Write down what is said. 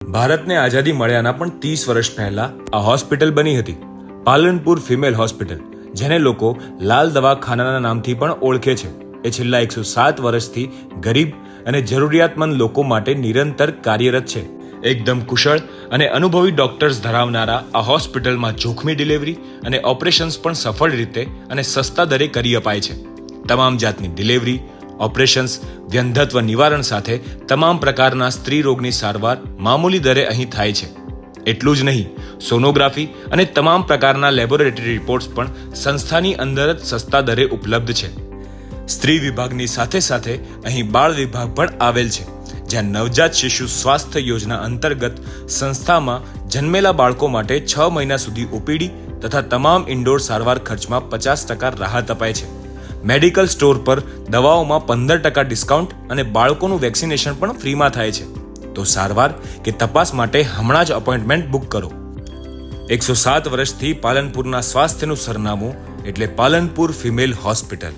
ભારતને આઝાદી મળ્યાના પણ 30 વર્ષ પહેલા આ હોસ્પિટલ બની હતી, પાલનપુર ફિમેલ હોસ્પિટલ, જેને લોકો લાલ દવાખાનાના નામથી પણ ઓળખે છે. એ છેલ્લા 107 વર્ષથી ગરીબ અને જરૂરિયાતમંદ લોકો માટે નિરંતર કાર્યરત છે. એકદમ કુશળ અને અનુભવી ડોક્ટર્સ ધરાવનારા આ હોસ્પિટલમાં જોખમી ડિલિવરી અને ઓપરેશન્સ પણ સફળ રીતે અને સસ્તા દરે કરી અપાય છે. તમામ જાતની ડિલિવરી, ઓપરેશન્સ, વ્યંધત્વ નિવારણ સાથે તમામ પ્રકારના સ્ત્રી રોગની સારવાર મામૂલી દરે અહીં થાય છે. એટલું જ નહીં, સોનોગ્રાફી અને તમામ પ્રકારના લેબોરેટરી રિપોર્ટ્સ પણ સંસ્થાની અંદર જ સસ્તા દરે ઉપલબ્ધ છે. સ્ત્રી વિભાગની સાથે સાથે અહીં બાળ વિભાગ પણ આવેલ છે, જ્યાં નવજાત શિશુ સ્વાસ્થ્ય યોજના અંતર્ગત સંસ્થામાં જન્મેલા બાળકો માટે 6 મહિના સુધી ઓપીડી તથા તમામ ઇન્ડોર સારવાર ખર્ચમાં 50% રાહત અપાય છે. મેડિકલ સ્ટોર પર દવાઓમાં 15% ડિસ્કાઉન્ટ અને બાળકોનું વેક્સિનેશન પણ ફ્રીમાં થાય છે. તો સારવાર કે તપાસ માટે હમણાં જ અપોઇન્ટમેન્ટ બુક કરો. 107 વર્ષથી પાલનપુરના સ્વાસ્થ્યનું સરનામું એટલે પાલનપુર ફિમેલ હોસ્પિટલ.